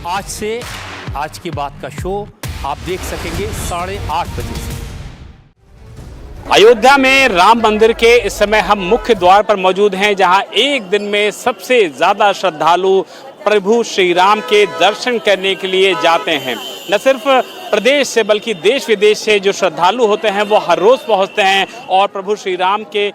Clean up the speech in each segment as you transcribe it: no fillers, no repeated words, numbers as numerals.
आज से आज की बात का शो आप देख सकेंगे 8:30 बजे से। अयोध्या में राम मंदिर के इस समय हम मुख्य द्वार पर मौजूद हैं, जहां एक दिन में सबसे ज्यादा श्रद्धालु प्रभु श्री राम के दर्शन करने के लिए जाते हैं। न सिर्फ प्रदेश से बल्कि देश विदेश से जो श्रद्धालु होते हैं वो हर रोज पहुंचते हैं और प्रभु श्री राम के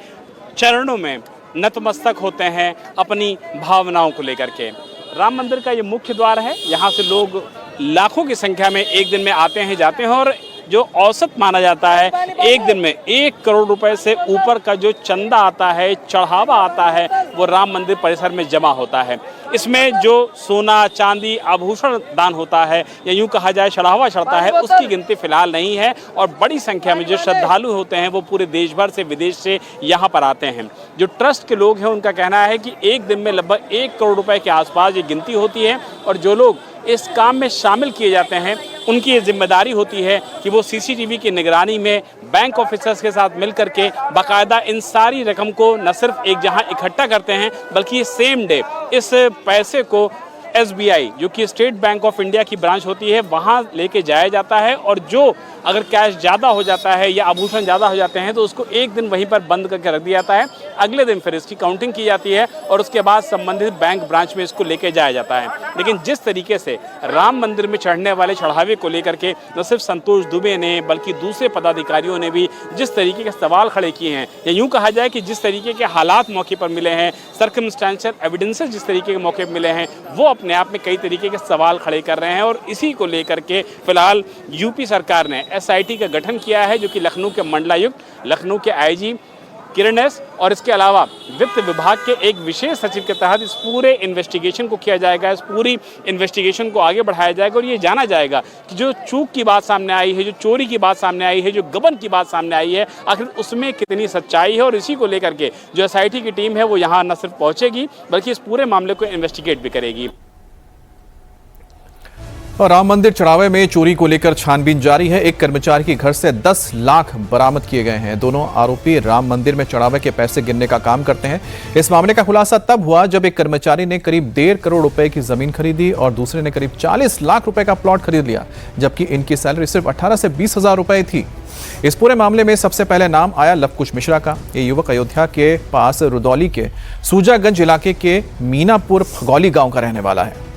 चरणों में नतमस्तक होते हैं अपनी भावनाओं को लेकर के। राम मंदिर का ये मुख्य द्वार है, यहाँ से लोग लाखों की संख्या में एक दिन में आते हैं जाते हैं और जो औसत माना जाता है एक दिन में 1 करोड़ रुपए से ऊपर का जो चंदा आता है, चढ़ावा आता है, वो राम मंदिर परिसर में जमा होता है। इसमें जो सोना चांदी आभूषण दान होता है या यूं कहा जाए चढ़ावा चढ़ता है, उसकी गिनती फिलहाल नहीं है और बड़ी संख्या में जो श्रद्धालु होते हैं वो पूरे देश भर से विदेश से यहाँ पर आते हैं। जो ट्रस्ट के लोग हैं उनका कहना है कि एक दिन में लगभग 1 करोड़ रुपए के आसपास ये गिनती होती है और जो लोग इस काम में शामिल किए जाते हैं उनकी ये जिम्मेदारी होती है कि वो सीसीटीवी की निगरानी में बैंक ऑफिसर्स के साथ मिलकर के बाकायदा इन सारी रकम को न सिर्फ एक जहां इकट्ठा करते हैं बल्कि सेम डे इस पैसे को SBI जो कि स्टेट बैंक ऑफ इंडिया की ब्रांच होती है वहां लेके जाया जाता है और जो अगर कैश ज़्यादा हो जाता है या आभूषण ज़्यादा हो जाते हैं तो उसको एक दिन वहीं पर बंद करके रख दिया जाता है। अगले दिन फिर इसकी काउंटिंग की जाती है और उसके बाद संबंधित बैंक ब्रांच में इसको लेके जाया जाता है। लेकिन जिस तरीके से राम मंदिर में चढ़ने वाले चढ़ावे को लेकर के न सिर्फ संतोष दुबे ने बल्कि दूसरे पदाधिकारियों ने भी जिस तरीके के सवाल खड़े किए हैं या यूँ कहा जाए कि जिस तरीके के हालात मौके पर मिले हैं, सर्कमस्टेंशियल एविडेंसेस जिस तरीके के मौके पर मिले हैं, वो अपने आप में कई तरीके के सवाल खड़े कर रहे हैं और इसी को लेकर के फिलहाल यूपी सरकार ने SIT का गठन किया है, जो कि लखनऊ के मंडलायुक्त, लखनऊ के IG किरण एस और इसके अलावा वित्त विभाग के एक विशेष सचिव के तहत इस पूरे इन्वेस्टिगेशन को किया जाएगा। इस पूरी इन्वेस्टिगेशन को आगे बढ़ाया जाएगा और ये जाना जाएगा कि जो चूक की बात सामने आई है, जो चोरी की बात सामने आई है, जो गबन की बात सामने आई है, आखिर उसमें कितनी सच्चाई है और इसी को लेकर के जो SIT की टीम है वो यहाँ न सिर्फ पहुँचेगी बल्कि इस पूरे मामले को इन्वेस्टिगेट भी करेगी। और राम मंदिर चढ़ावे में चोरी को लेकर छानबीन जारी है। एक कर्मचारी के घर से 10 लाख बरामद किए गए हैं। दोनों आरोपी राम मंदिर में चढ़ावे के पैसे गिनने का काम करते हैं। इस मामले का खुलासा तब हुआ जब एक कर्मचारी ने करीब 1.5 करोड़ रुपए की जमीन खरीदी और दूसरे ने करीब 40 लाख रुपए का प्लॉट खरीद लिया, जबकि इनकी सैलरी सिर्फ 18 से 20 हजार रुपए थी। इस पूरे मामले में सबसे पहले नाम आया लवकुश मिश्रा का। ये युवक अयोध्या के पास रुदौली के सूजागंज इलाके के मीनापुर फगौली गांव का रहने वाला है।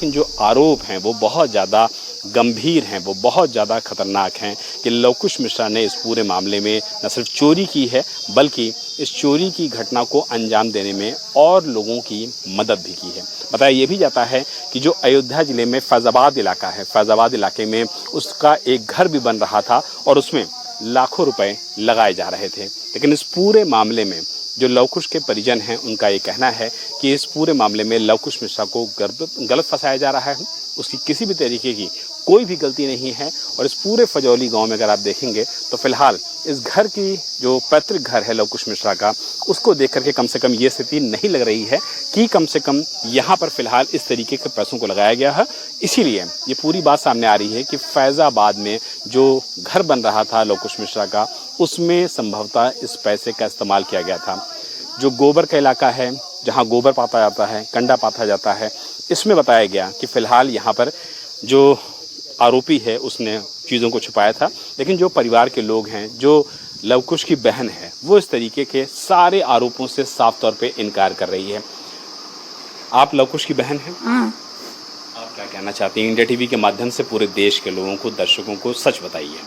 लेकिन जो आरोप हैं वो बहुत ज़्यादा गंभीर हैं, वो बहुत ज़्यादा खतरनाक हैं कि लवकुश मिश्रा ने इस पूरे मामले में न सिर्फ चोरी की है बल्कि इस चोरी की घटना को अंजाम देने में और लोगों की मदद भी की है। बताया ये भी जाता है कि जो अयोध्या ज़िले में फैज़ाबाद इलाका है, फैज़ाबाद इलाके में उसका एक घर भी बन रहा था और उसमें लाखों रुपए लगाए जा रहे थे। लेकिन इस पूरे मामले में जो लवकुश के परिजन हैं उनका ये कहना है कि इस पूरे मामले में लवकुश मिश्रा को गलत फंसाया जा रहा है। उसकी किसी भी तरीके की कोई भी गलती नहीं है और इस पूरे फजौली गांव में अगर आप देखेंगे तो फिलहाल इस घर की जो पैतृक घर है लवकुश मिश्रा का, उसको देख करके कम से कम ये स्थिति नहीं लग रही है कि कम से कम यहाँ पर फिलहाल इस तरीके के पैसों को लगाया गया है। इसीलिए ये पूरी बात सामने आ रही है कि फैज़ाबाद में जो घर बन रहा था लवकुश मिश्रा का, उसमें संभवतः इस पैसे का इस्तेमाल किया गया था। जो गोबर का इलाका है, जहाँ गोबर पाता जाता है, कंडा पाता जाता है, इसमें बताया गया कि फ़िलहाल यहाँ पर जो आरोपी है उसने चीज़ों को छुपाया था। लेकिन जो परिवार के लोग हैं, जो लवकुश की बहन है, वो इस तरीके के सारे आरोपों से साफ तौर पे इनकार कर रही है। आप लवकुश की बहन हैं? आप क्या कहना चाहती हैं? इंडिया टीवी के माध्यम से पूरे देश के लोगों को, दर्शकों को सच बताइए।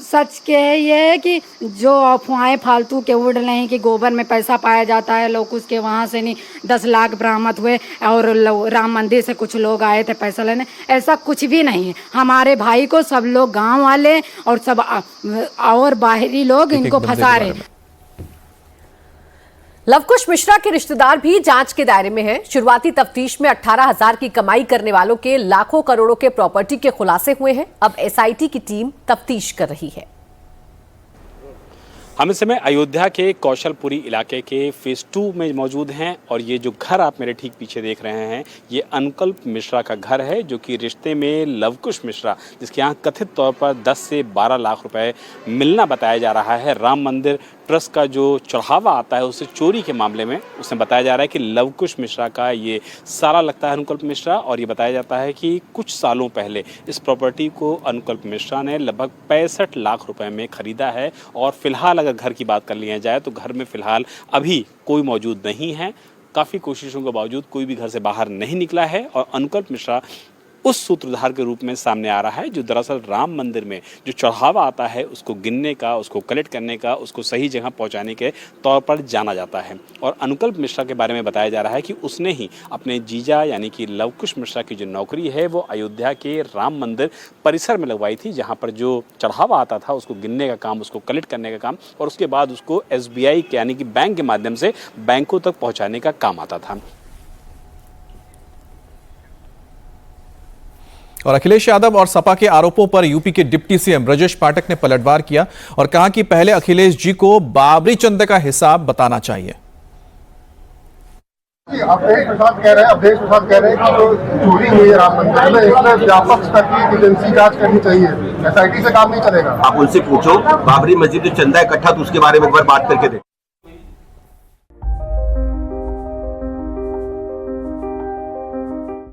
सच के ये है कि जो अफवाहें फालतू के उड़ रहे हैं कि गोबर में पैसा पाया जाता है, लवकुश के वहाँ से नहीं 10 लाख बरामद हुए और राम मंदिर से कुछ लोग आए थे पैसा लेने, ऐसा कुछ भी नहीं है। हमारे भाई को सब लोग गांव वाले और सब और बाहरी लोग इनको फंसा रहे हैं। लवकुश मिश्रा के रिश्तेदार भी जांच के दायरे में हैं। शुरुआती तफ्तीश में 18,000 की कमाई करने वालों के लाखों करोड़ों के प्रॉपर्टी के खुलासे हुए हैं। अब SIT की टीम तफ्तीश कर रही है। हम इस समय अयोध्या के कौशलपुरी इलाके के फेज 2 में मौजूद हैं और ये जो घर आप मेरे ठीक पीछे देख रहे हैं ये अनुकल्प मिश्रा का घर है, जो कि रिश्ते में लवकुश मिश्रा, जिसके यहाँ कथित तौर पर 10 से 12 लाख रुपए मिलना बताया जा रहा है, राम मंदिर ट्रस्ट का जो चढ़ावा आता है उससे चोरी के मामले में उसने बताया जा रहा है कि लवकुश मिश्रा का ये साला लगता है अनुकल्प मिश्रा, और ये बताया जाता है कि कुछ सालों पहले इस प्रॉपर्टी को अनुकल्प मिश्रा ने लगभग 65 लाख रुपए में खरीदा है। और फिलहाल अगर घर की बात कर लिया जाए तो घर में फिलहाल अभी कोई मौजूद नहीं है। काफ़ी कोशिशों के बावजूद कोई भी घर से बाहर नहीं निकला है और अनुकल्प मिश्रा उस सूत्रधार के रूप में सामने आ रहा है जो दरअसल राम मंदिर में जो चढ़ावा आता है उसको गिनने का, उसको कलेक्ट करने का, उसको सही जगह पहुंचाने के तौर पर जाना जाता है। और अनुकल्प मिश्रा के बारे में बताया जा रहा है कि उसने ही अपने जीजा यानी कि लवकुश मिश्रा की जो नौकरी है वो अयोध्या के राम मंदिर परिसर में लगवाई थी, जहाँ पर जो चढ़ावा आता था उसको गिनने का काम, उसको कलेक्ट करने का काम और उसके बाद उसको SBI यानी कि बैंक के माध्यम से बैंकों तक पहुँचाने का काम आता था। और अखिलेश यादव और सपा के आरोपों पर यूपी के डिप्टी सीएम ब्रजेश पाठक ने पलटवार किया और कहा कि पहले अखिलेश जी को बाबरी चंद का हिसाब बताना चाहिए। अवधेश प्रसाद कह रहे हैं कि जो चोरी हुई है राम मंदिर में इसमें व्यापक स्तर की एजेंसी जांच करनी चाहिए, SIT से काम नहीं चलेगा। आप उनसे पूछो बाबरी मस्जिद जो चंदा इकट्ठा तो उसके बारे में एक बार बात करके दें।